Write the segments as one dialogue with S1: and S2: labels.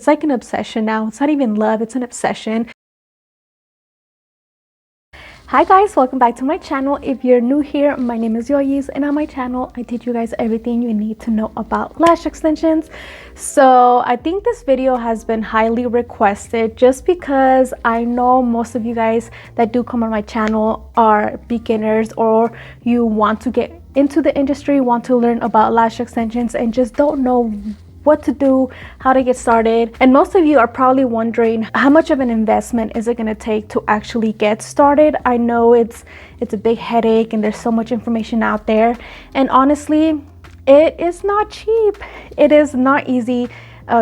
S1: It's like an obsession now. It's not even love, it's an obsession. Hi guys, welcome back to my channel. If you're new here, my name is Yoyis, and on my channel I teach you guys everything you need to know about lash extensions. So I think this video has been highly requested just because I know most of you guys that do come on my channel are beginners, or you want to get into the industry, want to learn about lash extensions and just don't know what to do, how to get started. And most of you are probably wondering, how much of an investment is it going to take to actually get started? I know it's a big headache and there's so much information out there, and honestly it is not cheap. It is not easy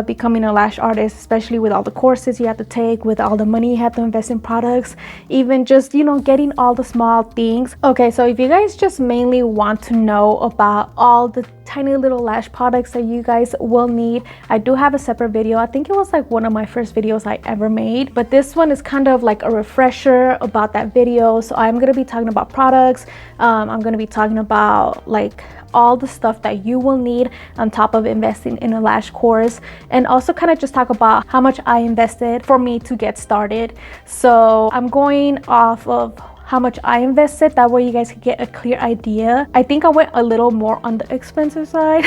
S1: becoming a lash artist, especially with all the courses you have to take, with all the money you have to invest in products, even just, you know, getting all the small things. Okay, so if you guys just mainly want to know about all the tiny little lash products that you guys will need, I do have a separate video. I think it was like one of my first videos I ever made, but this one is kind of like a refresher about that video. So I'm going to be talking about products. I'm going to be talking about like all the stuff that you will need on top of investing in a lash course, and also kind of just talk about how much I invested for me to get started. So I'm going off of how much I invested, that way you guys can get a clear idea. I think I went a little more on the expensive side.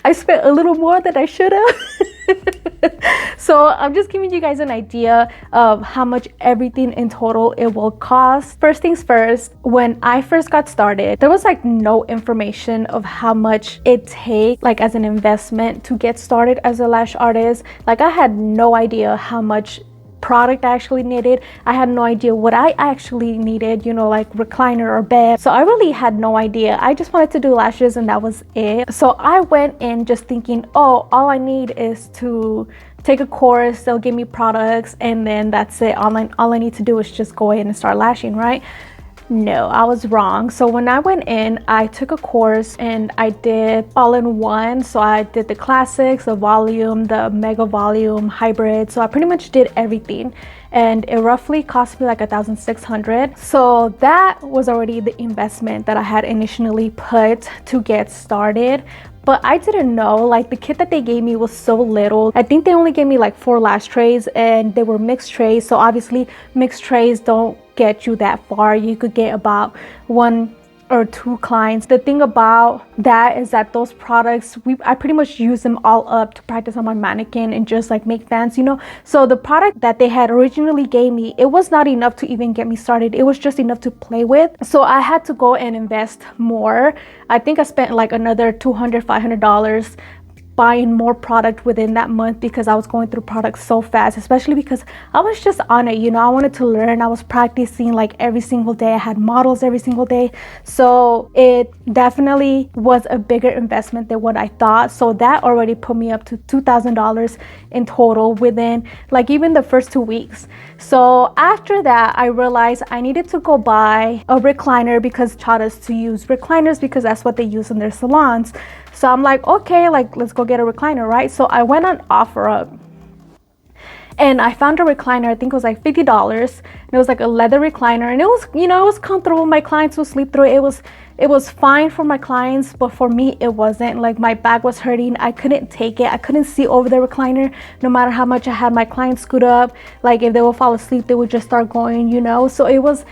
S1: I spent a little more than I should have. So I'm just giving you guys an idea of how much everything in total it will cost. First things first, when I first got started, there was like no information of how much it takes like as an investment to get started as a lash artist. Like I had no idea how much product I actually needed. I had no idea what I actually needed, you know, like recliner or bed. So I really had no idea. I just wanted to do lashes and that was it. So I went in just thinking, oh, all I need is to take a course, they'll give me products, and then that's it. All I need to do is just go in and start lashing, right? No, I was wrong. So when I went in, I took a course and I did all in one. So I did the classics, the volume, the mega volume, hybrid. So I pretty much did everything, and it roughly cost me like $1,600. So that was already the investment that I had initially put to get started. But I didn't know, like the kit that they gave me was so little. I think they only gave me like 4 lash trays, and they were mixed trays. So obviously mixed trays don't get you that far. You could get about 1 or 2 clients. The thing about that is that those products, I pretty much use them all up to practice on my mannequin and just like make fans, you know. So the product that they had originally gave me, it was not enough to even get me started. It was just enough to play with. So I had to go and invest more. I think I spent like another $200, $500 buying more product within that month because I was going through products so fast, especially because I was just on it, you know. I wanted to learn. I was practicing like every single day. I had models every single day. So it definitely was a bigger investment than what I thought. So that already put me up to $2,000 in total within like even the first 2 weeks. So after that, I realized I needed to go buy a recliner because taught us to use recliners because that's what they use in their salons. So I'm like, okay, like let's go get a recliner, right? So I went on OfferUp and I found a recliner. I think it was like $50, and it was like a leather recliner, and it was, you know, it was comfortable. My clients would sleep through it. It was fine for my clients, but for me it wasn't. Like my back was hurting. I couldn't take it. I couldn't see over the recliner no matter how much I had my clients scoot up. Like if they would fall asleep, they would just start going, you know. So it was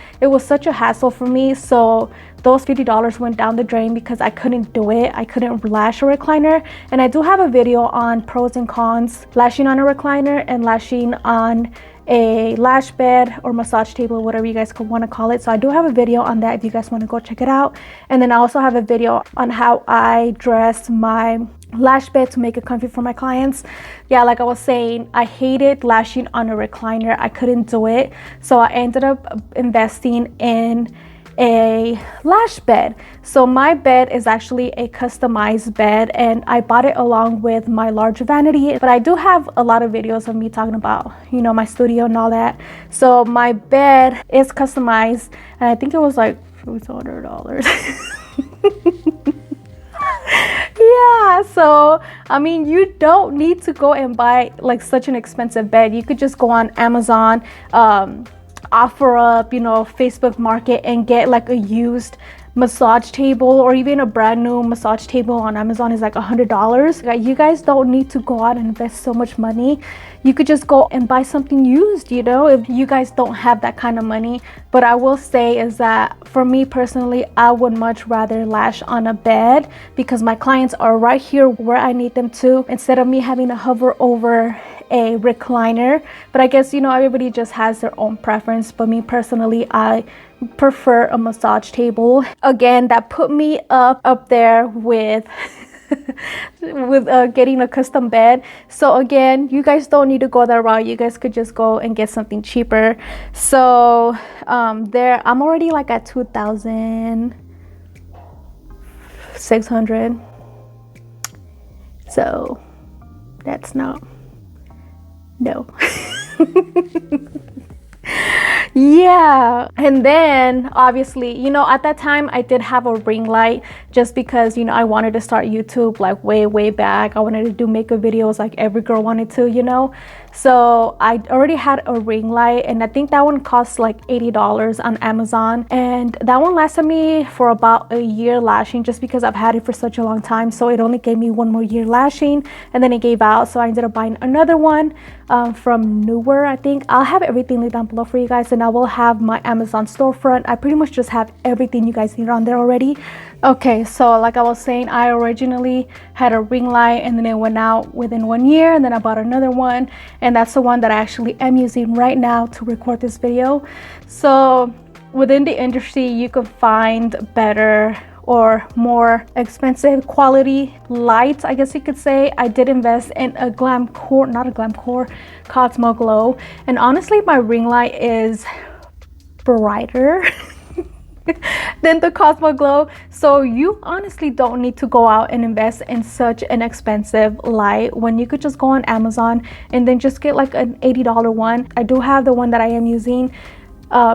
S1: such a hassle for me. So those $50 went down the drain because I couldn't do it. I couldn't lash a recliner. And I do have a video on pros and cons lashing on a recliner and lashing on a lash bed or massage table, whatever you guys want to call it. So I do have a video on that if you guys want to go check it out. And then I also have a video on how I dress my lash bed to make it comfy for my clients. Yeah, like I was saying, I hated lashing on a recliner. I couldn't do it. So I ended up investing in a lash bed. So my bed is actually a customized bed, and I bought it along with my large vanity. But I do have a lot of videos of me talking about, you know, my studio and all that. So my bed is customized, and I think it was like $200. Yeah, so I mean, you don't need to go and buy like such an expensive bed. You could just go on Amazon, OfferUp, you know, Facebook Market, and get like a used massage table, or even a brand new massage table on Amazon is like $100. You guys don't need to go out and invest so much money. You could just go and buy something used, you know, if you guys don't have that kind of money. But I will say is that for me personally, I would much rather lash on a bed because my clients are right here where I need them to, instead of me having to hover over a recliner. But I guess, you know, everybody just has their own preference. But me personally, I prefer a massage table. Again, that put me up there with with getting a custom bed. So again, you guys don't need to go that route. You guys could just go and get something cheaper. So there, I'm already like at 2,600. So that's no. Yeah, and then obviously, you know, at that time I did have a ring light just because, you know, I wanted to start YouTube like way back. I wanted to do makeup videos like every girl wanted to, you know. So I already had a ring light, and I think that one cost like $80 on Amazon, and that one lasted me for about a year lashing just because I've had it for such a long time. So it only gave me 1 more year lashing, and then it gave out. So I ended up buying another one from Newer, I think. I'll have everything linked down below for you guys, and I will have my Amazon storefront. I pretty much just have everything you guys need on there already. Okay, so like I was saying, I originally had a ring light, and then it went out within 1 year, and then I bought another one, and that's the one that I actually am using right now to record this video. So within the industry, you can find better or more expensive quality lights, I guess you could say. I did invest in a Cosmo Glow, and honestly my ring light is brighter than the Cosmo Glow. So you honestly don't need to go out and invest in such an expensive light when you could just go on Amazon and then just get like an $80 one. I do have the one that I am using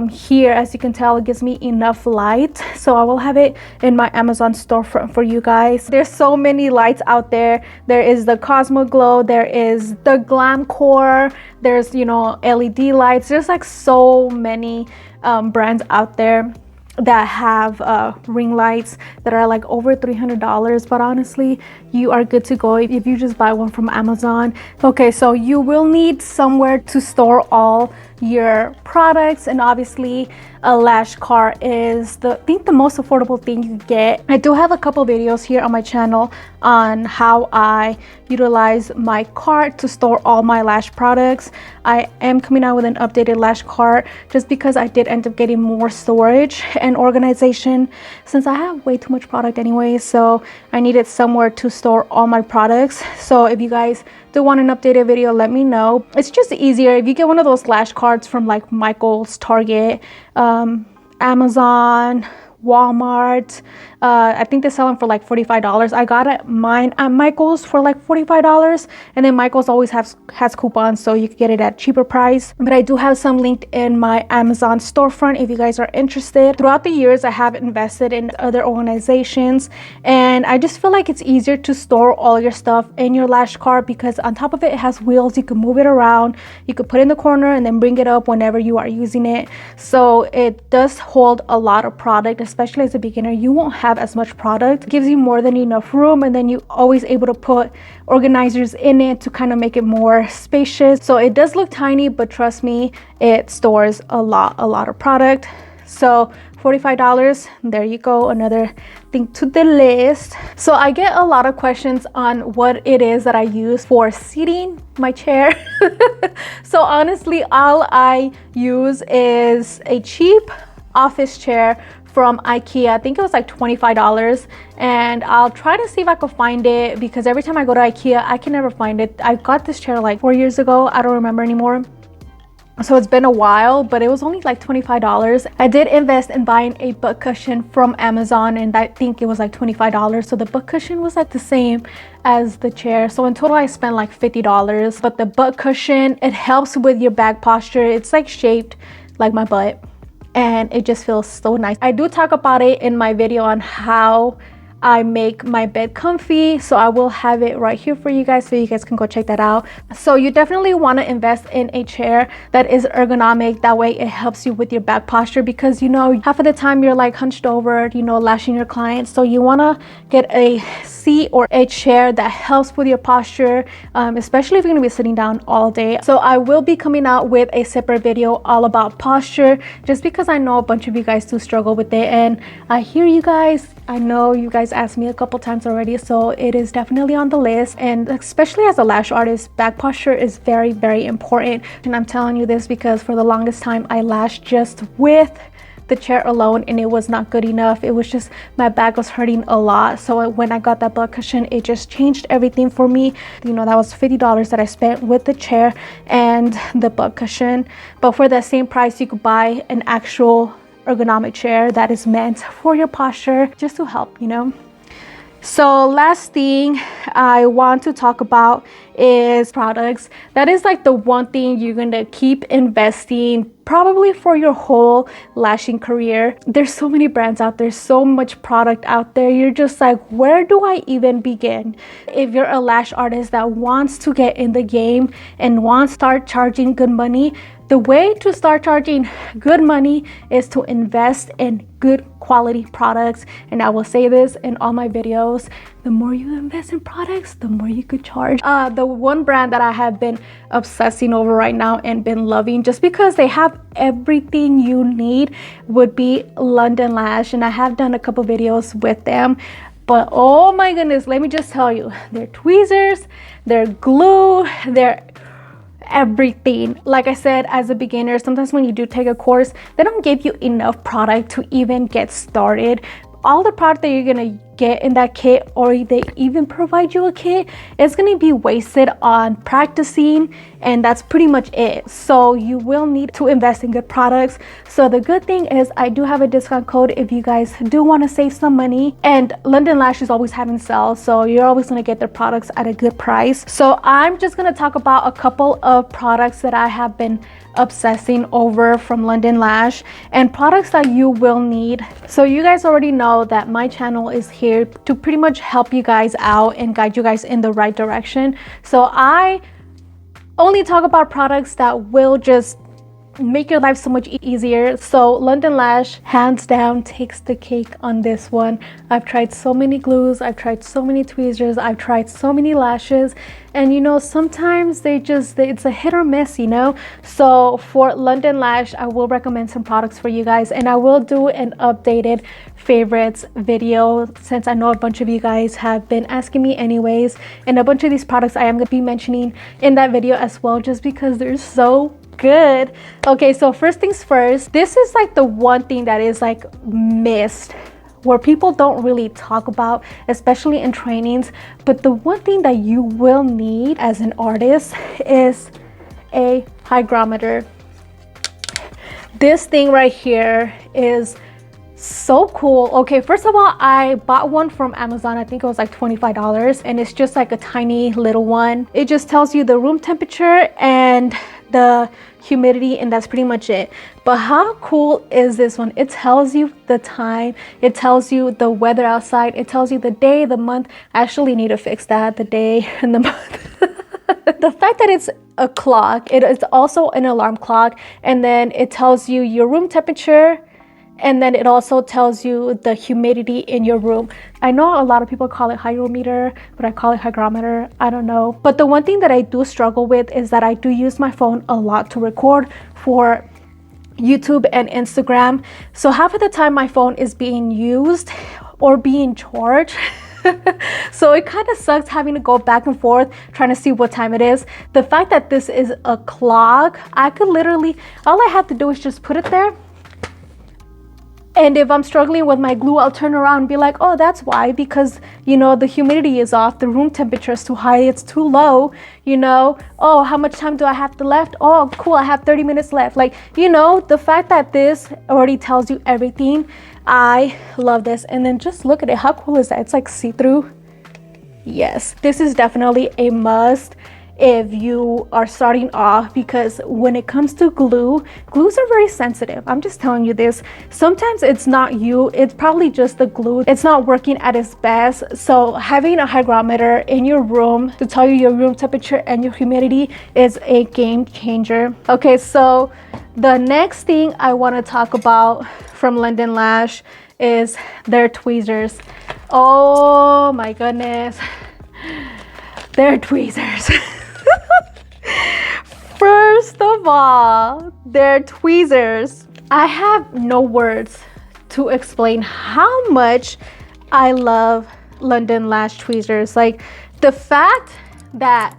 S1: here. As you can tell, it gives me enough light, so I will have it in my Amazon storefront for you guys. There's so many lights out there. There is the Cosmo Glow, there is the Glam Core, there's, you know, LED lights. There's like so many brands out there that have ring lights that are like over $300, but honestly you are good to go if you just buy one from Amazon. Okay, so you will need somewhere to store all your products, and obviously a lash cart is I think the most affordable thing you get. I do have a couple videos here on my channel on how I utilize my cart to store all my lash products. I am coming out with an updated lash cart just because I did end up getting more storage and organization since I have way too much product anyway, so I needed somewhere to store all my products. So if you guys do want an updated video, let me know. It's just easier if you get one of those lash carts from like Michael's, Target, Amazon, Walmart. I think they sell them for like $45. I got mine at Michael's for like $45, and then Michael's always has coupons, so you can get it at cheaper price. But I do have some linked in my Amazon storefront if you guys are interested. Throughout the years, I have invested in other organizations, and I just feel like it's easier to store all your stuff in your lash cart because on top of it, it has wheels. You can move it around, you could put it in the corner and then bring it up whenever you are using it. So it does hold a lot of product, especially as a beginner. You won't have as much product. It gives you more than enough room, and then you always able to put organizers in it to kind of make it more spacious. So it does look tiny, but trust me, it stores a lot of product. So $45, there you go, another thing to the list. So I get a lot of questions on what it is that I use for seating my chair. So honestly, all I use is a cheap office chair from Ikea. I think it was like $25, and I'll try to see if I could find it because every time I go to Ikea I can never find it. I got this chair like 4 years ago, I don't remember anymore, so it's been a while, but it was only like $25. I did invest in buying a butt cushion from Amazon, and I think it was like $25, so the butt cushion was like the same as the chair. So in total I spent like $50, but the butt cushion, it helps with your back posture. It's like shaped like my butt, and it just feels so nice. I do talk about it in my video on how I make my bed comfy. So I will have it right here for you guys so you guys can go check that out. So you definitely want to invest in a chair that is ergonomic. That way it helps you with your back posture, because you know, half of the time you're like hunched over, you know, lashing your clients. So you want to get a seat or a chair that helps with your posture, especially if you're going to be sitting down all day. So I will be coming out with a separate video all about posture, just because I know a bunch of you guys do struggle with it, and I hear you guys. I know you guys asked me a couple times already, so it is definitely on the list. And especially as a lash artist, back posture is very, very important. And I'm telling you this because for the longest time I lashed just with the chair alone, and it was not good enough. It was just, my back was hurting a lot. So when I got that butt cushion, it just changed everything for me. You know, that was $50 that I spent with the chair and the butt cushion. But for that same price, you could buy an actual ergonomic chair that is meant for your posture, just to help, you know. So last thing I want to talk about is products. That is like the one thing you're gonna keep investing probably for your whole lashing career. There's so many brands out there, so much product out there. You're just like, where do I even begin? If you're a lash artist that wants to get in the game and wants to start charging good money, the way to start charging good money is to invest in good quality products. And I will say this in all my videos, the more you invest in products, the more you could charge. The one brand that I have been obsessing over right now and been loving, just because they have everything you need, would be London Lash. And I have done a couple videos with them. But oh my goodness, let me just tell you, their tweezers, their glue, their everything. Like I said, as a beginner, sometimes when you do take a course, they don't give you enough product to even get started. All the product that you're gonna get in that kit, or they even provide you a kit, it's gonna be wasted on practicing, and that's pretty much it. So you will need to invest in good products. So the good thing is I do have a discount code if you guys do want to save some money, and London Lash is always having sales, so you're always going to get their products at a good price. So I'm just going to talk about a couple of products that I have been obsessing over from London Lash, and products that you will need. So you guys already know that my channel is here to pretty much help you guys out and guide you guys in the right direction. So I only talk about products that will just make your life so much easier. So London Lash hands down takes the cake on this one. I've tried so many glues, I've tried so many tweezers, I've tried so many lashes, and you know, sometimes it's a hit or miss, you know. So for London Lash, I will recommend some products for you guys, and I will do an updated favorites video, since I know a bunch of you guys have been asking me anyways, and a bunch of these products I am going to be mentioning in that video as well, just because they're so good. Okay, so first things first, this is like the one thing that is like missed, where people don't really talk about, especially in trainings. But the one thing that you will need as an artist is a hygrometer. This thing right here is so cool. Okay, first of all, I bought one from Amazon. I think it was like $25, and it's just like a tiny little one. It just tells you the room temperature and the humidity, and that's pretty much it. But how cool is this one? It tells you the time, it tells you the weather outside, it tells you the day, the month. I actually need to fix that, the day and the month. The fact that it's a clock, it is also an alarm clock, and then it tells you your room temperature, and then it also tells you the humidity in your room. I know a lot of people call it hygrometer, but I call it hygrometer. I don't know. But the one thing that I do struggle with is that I do use my phone a lot to record for YouTube and Instagram. So half of the time my phone is being used or being charged. So it kind of sucks having to go back and forth trying to see what time it is. The fact that this is a clock, I could literally, all I have to do is just put it there. And if I'm struggling with my glue, I'll turn around and be like, oh, that's why, because, you know, the humidity is off, the room temperature is too high, it's too low, you know. Oh, how much time do I have left? Oh, cool, I have 30 minutes left. Like, you know, the fact that this already tells you everything, I love this. And then just look at it. How cool is that? It's like see-through. Yes, this is definitely a must if you are starting off, because when it comes to glues are very sensitive. I'm just telling you this. Sometimes it's not you, it's probably just the glue. It's not working at its best. So having a hygrometer in your room to tell you your room temperature and your humidity is a game changer. Okay, so the next thing I want to talk about from London Lash is their tweezers. Oh my goodness, their tweezers. First of all, their tweezers. I have no words to explain how much I love London Lash tweezers. Like, the fact that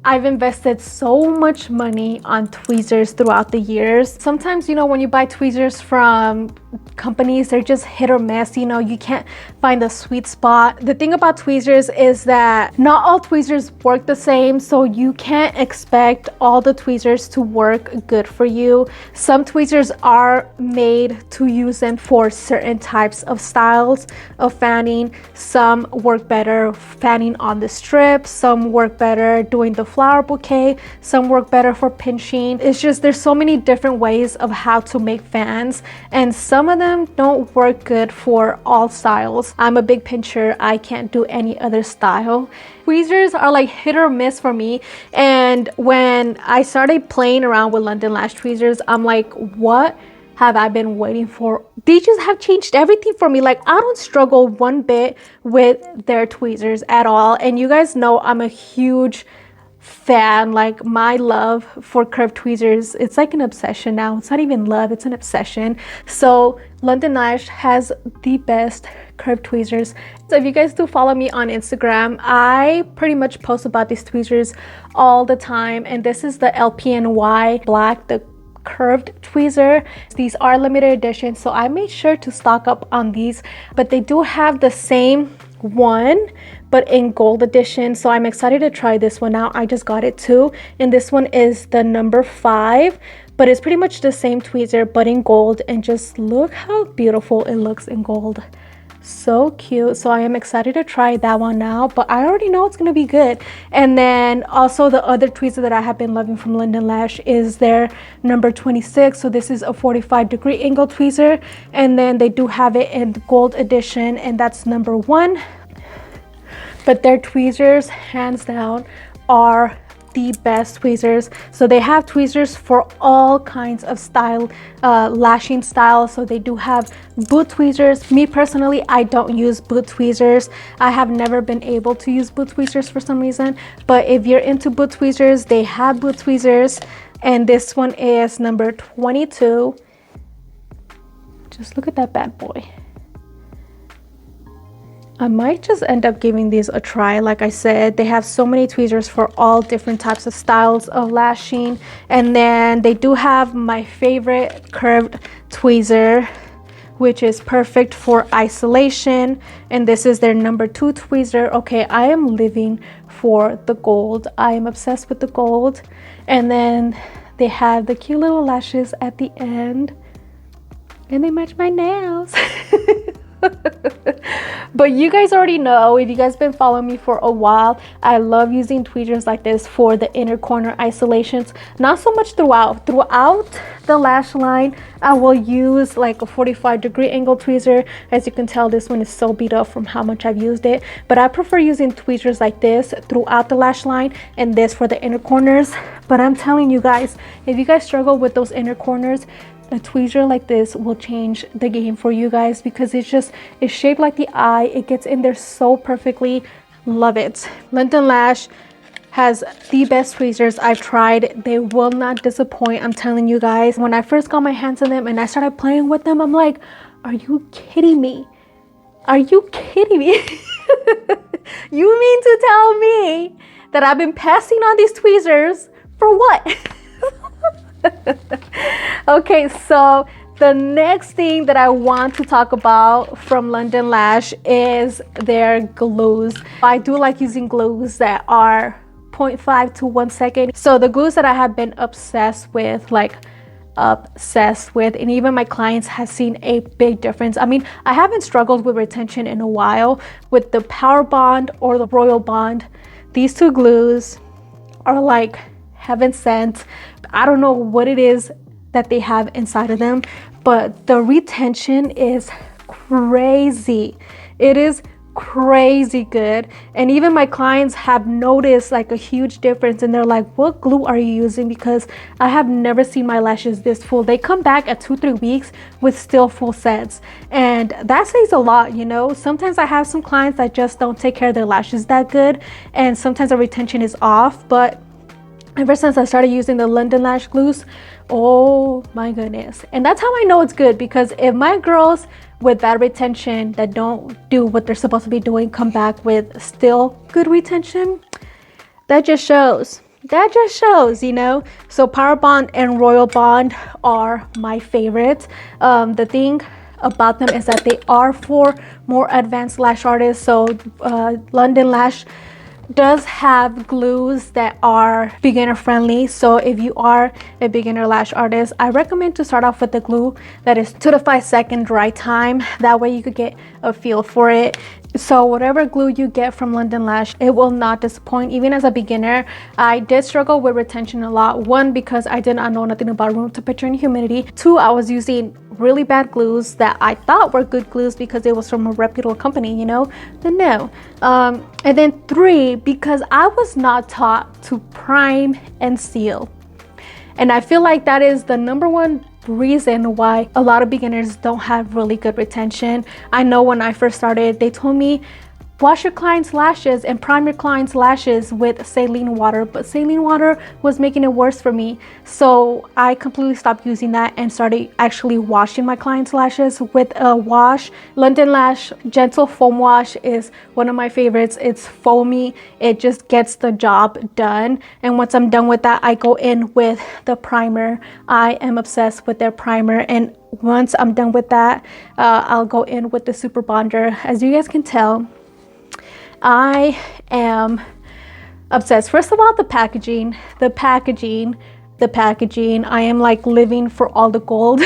S1: I've invested so much money on tweezers throughout the years. Sometimes, you know, when you buy tweezers from companies, they're just hit or miss. You know, you can't find the sweet spot. The thing about tweezers is that not all tweezers work the same, so you can't expect all the tweezers to work good for you. Some tweezers are made to use them for certain types of styles of fanning. Some work better fanning on the strip, some work better doing the flower bouquet, some work better for pinching. It's just, there's so many different ways of how to make fans, and some of them don't work good for all styles. I'm a big pincher, I can't do any other style. Tweezers are like hit or miss for me, and when I started playing around with London Lash tweezers, I'm like, what have I been waiting for? They just have changed everything for me. Like, I don't struggle one bit with their tweezers at all, and you guys know I'm a huge fan. Like, my love for curved tweezers, it's like an obsession now. It's not even love, it's an obsession. So London Lash has the best curved tweezers. So if you guys do follow me on Instagram, I pretty much post about these tweezers all the time, and this is the LPNY black, the curved tweezer. These are limited edition, so I made sure to stock up on these, but they do have the same one but in gold edition, so I'm excited to try this one out. I just got it too, and this one is the number 5, but it's pretty much the same tweezer but in gold, and just look how beautiful it looks in gold. So cute. So I am excited to try that one now, but I already know it's gonna be good. And then also the other tweezer that I have been loving from London Lash is their number 26. So this is a 45-degree angle tweezer, and then they do have it in the gold edition, and that's number 1. But their tweezers, hands down, are the best tweezers. So they have tweezers for all kinds of style, lashing style. So they do have boot tweezers. Me personally, I don't use boot tweezers. I have never been able to use boot tweezers for some reason, but if you're into boot tweezers, they have boot tweezers, and this one is number 22. Just look at that bad boy. I might just end up giving these a try. Like I said, they have so many tweezers for all different types of styles of lashing. And then they do have my favorite curved tweezer, which is perfect for isolation. And this is their number 2 tweezer. Okay, I am living for the gold. I am obsessed with the gold. And then they have the cute little lashes at the end, and they match my nails. But you guys already know, if you guys been following me for a while, I love using tweezers like this for the inner corner isolations. Not so much throughout the lash line. I will use like a 45-degree angle tweezer. As you can tell, this one is so beat up from how much I've used it, but I prefer using tweezers like this throughout the lash line, and this for the inner corners. But I'm telling you guys, if you guys struggle with those inner corners, a tweezer like this will change the game for you guys, because it's shaped like the eye. It gets in there so perfectly. Love it. London Lash has the best tweezers I've tried. They will not disappoint, I'm telling you guys. When I first got my hands on them and I started playing with them, I'm like, are you kidding me? Are you kidding me? You mean to tell me that I've been passing on these tweezers for what? Okay, so the next thing that I want to talk about from London Lash is their glues. I do like using glues that are 0.5 to 1 second. So the glues that I have been obsessed with, and even my clients have seen a big difference. I mean, I haven't struggled with retention in a while with the Power Bond or the Royal Bond. These two glues are like heaven sent. I don't know what it is that they have inside of them, but the retention is crazy. It is crazy good. And even my clients have noticed like a huge difference, and they're like, what glue are you using? Because I have never seen my lashes this full. They come back at 2-3 weeks with still full sets, and that says a lot, you know. Sometimes I have some clients that just don't take care of their lashes that good, and sometimes the retention is off. But ever since I started using the London Lash glues, oh my goodness. And that's how I know it's good, because if my girls with bad retention that don't do what they're supposed to be doing come back with still good retention, that just shows. That just shows, you know. So Power Bond and Royal Bond are my favorite. The thing about them is that they are for more advanced lash artists. So London Lash does have glues that are beginner friendly. So if you are a beginner lash artist, I recommend to start off with the glue that is 2 to 5 second dry time. That way you could get a feel for it. So whatever glue you get from London Lash, it will not disappoint. Even as a beginner, I did struggle with retention a lot. One, because I did not know nothing about room temperature and humidity. Two, I was using really bad glues that I thought were good glues because it was from a reputable company, you know. But no. And then three, because I was not taught to prime and seal. And I feel like that is the number one reason why a lot of beginners don't have really good retention. I know when I first started, they told me, wash your client's lashes and prime your client's lashes with saline water, but saline water was making it worse for me. So I completely stopped using that and started actually washing my client's lashes with a wash. London Lash Gentle Foam Wash is one of my favorites. It's foamy. It just gets the job done. And once I'm done with that, I go in with the primer. I am obsessed with their primer. And once I'm done with that, I'll go in with the Super Bonder. As you guys can tell, I am obsessed. First of all, the packaging. I am like living for all the gold.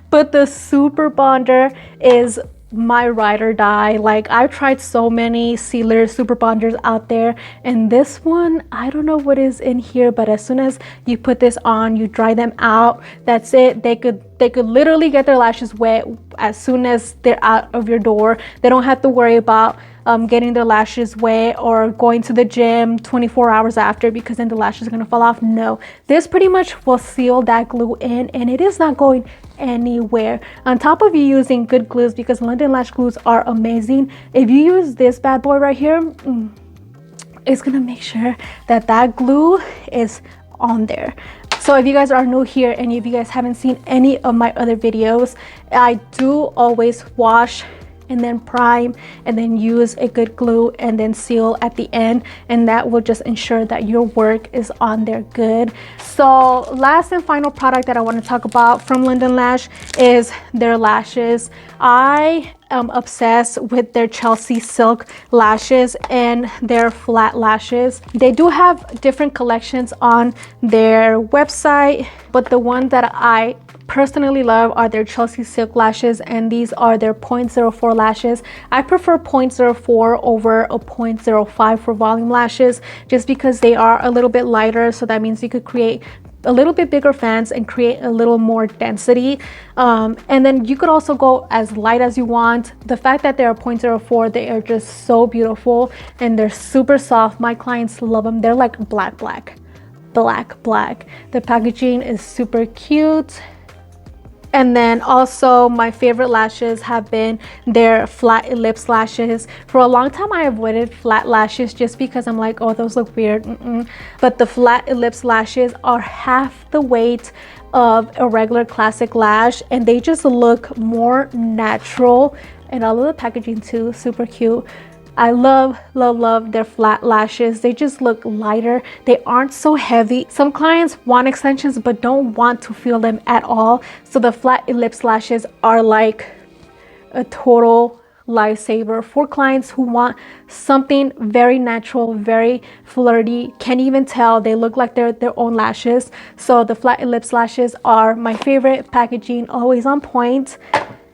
S1: But the Super Bonder is my ride or die. Like, I've tried so many sealers, Super Bonders out there, and this one, I don't know what is in here, but as soon as you put this on, you dry them out, that's it. They could literally get their lashes wet as soon as they're out of your door. They don't have to worry about getting their lashes wet or going to the gym 24 hours after, because then the lashes are going to fall off. No, this pretty much will seal that glue in, and it is not going anywhere. On top of you using good glues, because London Lash glues are amazing, if you use this bad boy right here, it's gonna make sure that that glue is on there. So if you guys are new here and if you guys haven't seen any of my other videos, I do always wash and then prime and then use a good glue and then seal at the end, and that will just ensure that your work is on there good. So last and final product that I want to talk about from London Lash is their lashes. I am obsessed with their Chelsea silk lashes and their flat lashes. They do have different collections on their website, but the one that I personally love are their Chelsea silk lashes, and these are their 0.04 lashes. I prefer 0.04 over a 0.05 for volume lashes, just because they are a little bit lighter, so that means you could create a little bit bigger fans and create a little more density. And then you could also go as light as you want. The fact that they're 0.04, they are just so beautiful and they're super soft. My clients love them. They're like black. The packaging is super cute. And then also my favorite lashes have been their flat ellipse lashes. For a long time I avoided flat lashes just because I'm like, oh, those look weird. But the flat ellipse lashes are half the weight of a regular classic lash, and they just look more natural. And I love the packaging too, super cute. I love their flat lashes. They just look lighter. They aren't so heavy. Some clients want extensions but don't want to feel them at all. So the flat ellipse lashes are like a total lifesaver for clients who want something very natural, very flirty. Can't even tell. They look like they're their own lashes. So the flat ellipse lashes are my favorite. Packaging always on point.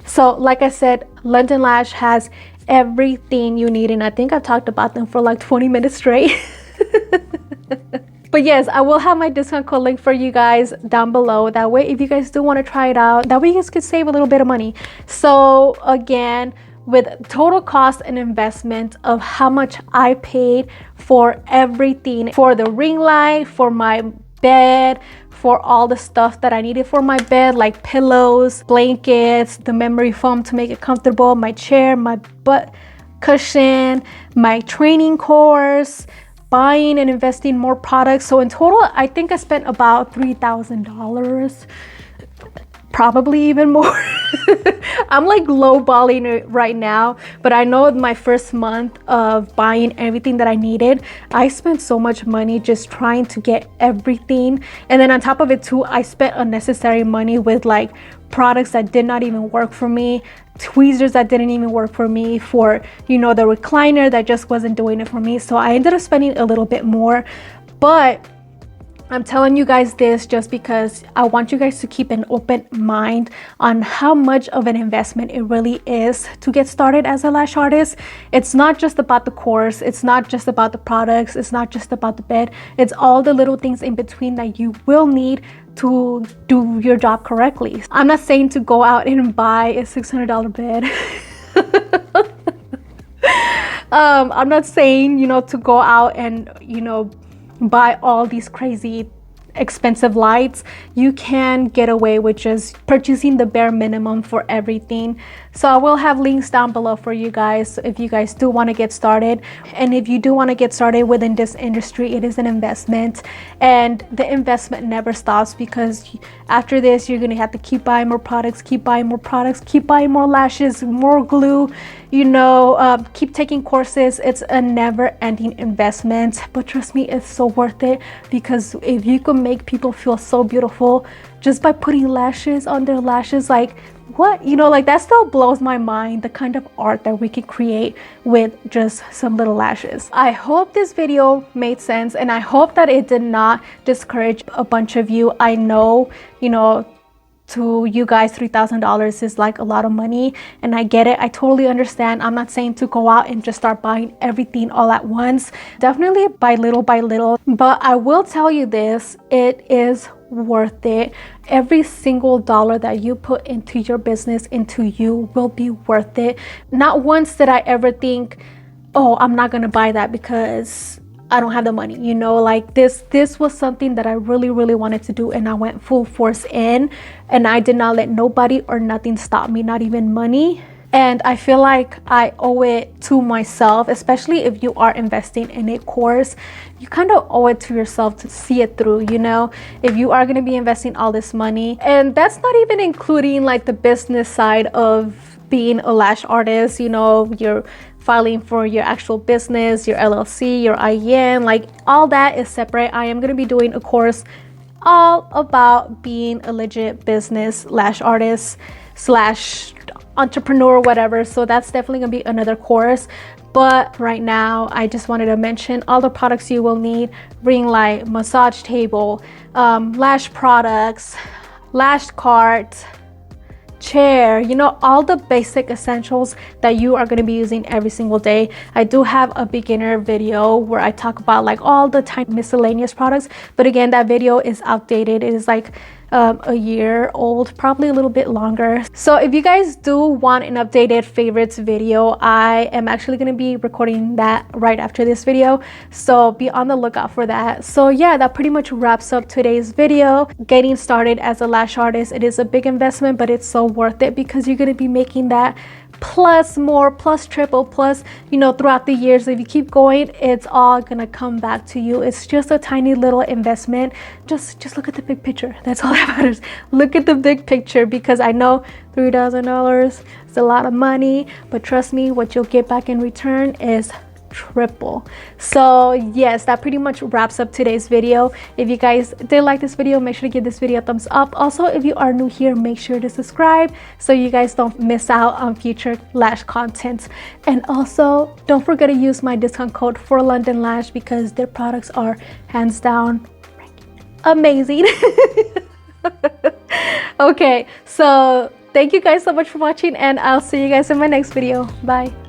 S1: So like I said, London Lash has everything you need, and I think I've talked about them for like 20 minutes straight. But yes, I will have my discount code link for you guys down below. That way, if you guys do want to try it out, that way you guys could save a little bit of money. So again, with total cost and investment of how much I paid for everything, for the ring light, for my bed, for all the stuff that I needed for my bed, like pillows, blankets, the memory foam to make it comfortable, my chair, my butt cushion, my training course, buying and investing more products. So in total, I think I spent about $3,000, probably even more. I'm like lowballing it right now, but I know my first month of buying everything that I needed, I spent so much money just trying to get everything. And then on top of it too, I spent unnecessary money with like products that did not even work for me, tweezers that didn't even work for me, for, you know, the recliner that just wasn't doing it for me. So I ended up spending a little bit more, but I'm telling you guys this just because I want you guys to keep an open mind on how much of an investment it really is to get started as a lash artist. It's not just about the course, it's not just about the products, it's not just about the bed, it's all the little things in between that you will need to do your job correctly. I'm not saying to go out and buy a $600 bed. I'm not saying, you know, to go out and, you know, buy all these crazy expensive lights. You can get away with just purchasing the bare minimum for everything. So I will have links down below for you guys if you guys do want to get started. And if you do want to get started within this industry, it is an investment, and the investment never stops, because after this you're gonna have to keep buying more products, keep buying more products, keep buying more lashes, more glue, you know, keep taking courses. It's a never-ending investment, but trust me, it's so worth it, because if you can make people feel so beautiful just by putting lashes on their lashes, like, what, you know, like, that still blows my mind, the kind of art that we can create with just some little lashes. I hope this video made sense, and I hope that it did not discourage a bunch of you. I know, you know, to you guys, $3,000 is like a lot of money, and I get it. I totally understand. I'm not saying to go out and just start buying everything all at once. Definitely by little, but I will tell you this, it is worth it. Every single dollar that you put into your business, into you, will be worth it. Not once did I ever think, oh, I'm not gonna buy that because I don't have the money, you know, like this was something that I really wanted to do, and I went full force in, and I did not let nobody or nothing stop me, not even money. And I feel like I owe it to myself, especially if you are investing in a course. You kind of owe it to yourself to see it through, you know, if you are going to be investing all this money. And that's not even including like the business side of being a lash artist. You know, you're filing for your actual business, your LLC, your IEN, like all that is separate. I am going to be doing a course all about being a legit business lash artist slash entrepreneur, whatever. So that's definitely gonna be another course. But right now, I just wanted to mention all the products you will need: ring light, massage table, lash products, lash cart, chair, you know, all the basic essentials that you are going to be using every single day. I do have a beginner video where I talk about like all the tiny miscellaneous products, but again, that video is outdated. It is like a year old, probably a little bit longer. So if you guys do want an updated favorites video, I am actually going to be recording that right after this video, so be on the lookout for that. So yeah, that pretty much wraps up today's video. Getting started as a lash artist, it is a big investment, but it's so worth it, because you're going to be making that plus more, plus triple, plus, you know, throughout the years. If you keep going, it's all gonna come back to you. It's just a tiny little investment. Just look at the big picture. That's all that matters. Look at the big picture, because I know $3,000 is a lot of money, but trust me, what you'll get back in return is triple. So yes, that pretty much wraps up today's video. If you guys did like this video, make sure to give this video a thumbs up. Also, if you are new here, make sure to subscribe so you guys don't miss out on future lash content. And also, don't forget to use my discount code for London Lash, because their products are hands down amazing. Okay, so thank you guys so much for watching, and I'll see you guys in my next video. Bye.